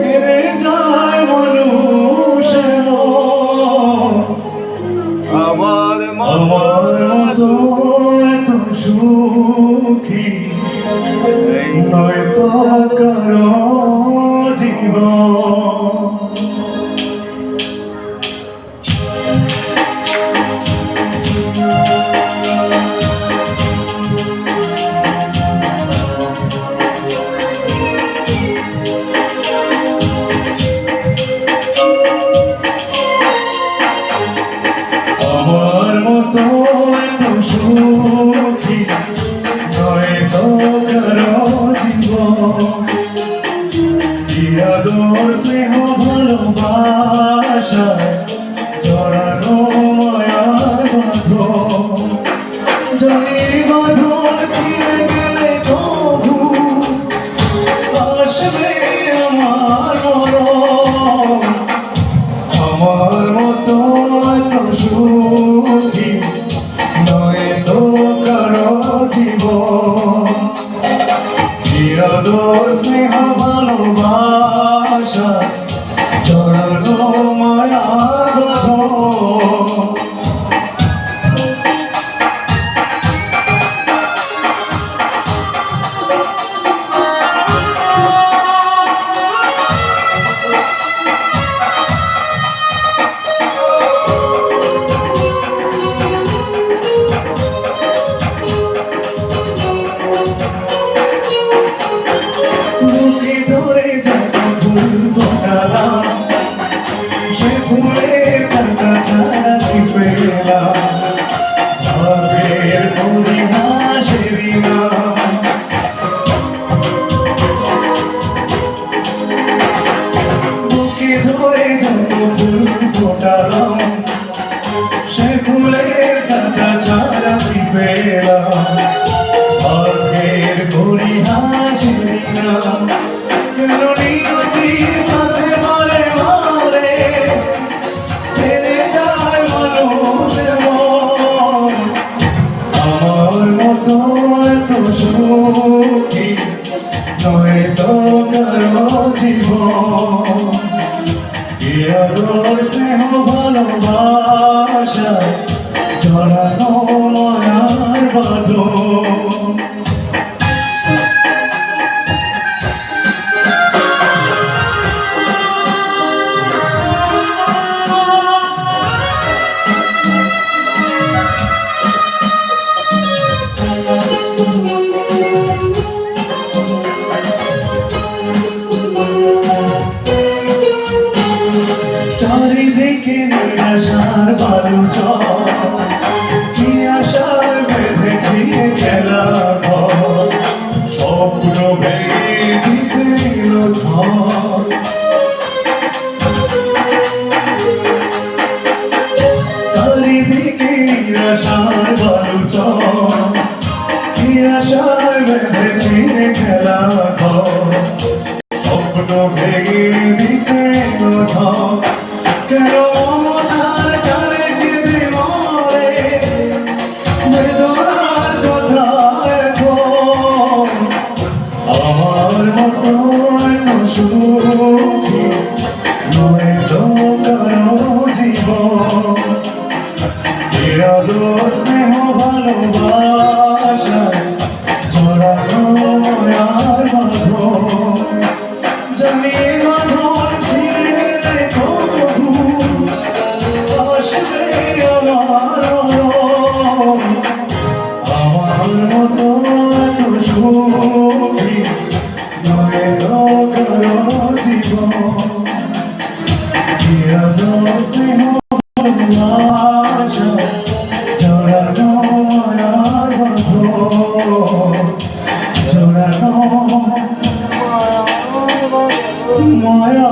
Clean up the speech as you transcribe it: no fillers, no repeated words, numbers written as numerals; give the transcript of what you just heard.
হেরে যায় মানুষ আমার মতো এত সুখী নয়তো কারো জীবন। আমার মতো এত সুখী নয়তো কারো জীবন। কি আদর স্নেহ ভালোবাসা জড়ানো মায়ার বাঁধন। জানি বাঁধন ছিঁড়ে গেলে তবু আসবে আমার মরণ। আমার মতো এত সুখী নয়তো কারো জীবন। কি আদর স্নেহ ভালোবাসা জড়ানো মায়ার বাঁধন। বুকে ধরে যত ফুল ফোটালাম সে ফুলের কাঁটা ছাড়া কি পেলাম। ভাবের পরিহাসেরই নাম। বুকে ধরে যত ফুল ফোটালাম সে ফুলের কাঁটা ছাড়া কি পেলাম। ভাবের পরিহাসেরই নাম। কেন নিয়তির মাঝে মারে মারে ফেলে যায় মানুষ মন। আমার মতো এত সুখী নয়তো কারো জীবন। কি আদর স্নেহ ভালোবাসা জড়ানো মায়ার বাঁধন। চারিদিকে নিরাশার বালুচর। কি আশার বেঁধেছি খেলা ঘর। স্বপ্ন ভেঙে দিতে এলো ঝড়। চারিদিকে নিরাশার বালুচর। কি আশার বেঁধেছি খেলা ঘর। স্বপ্ন ভেঙে দিতে এলো ঝড়। কেন মমতার টানে কেঁদে মরে বেদনার কথা এখন। আমার মতো এত সুখী নয়তো কারো জীবন। কি আদর স্নেহ ভালোবাসা জড়ানো মায়ার বাঁধন। জানি বাঁধন ছিঁড়ে গেলে তবু আসবে আমার মরণ। আমার মতো এত সুখী নয়তো কারো জীবন। কি আদর স্নেহ ভালোবাসা জড়ানো মায়ার বাঁধন। জড়ানো মায়া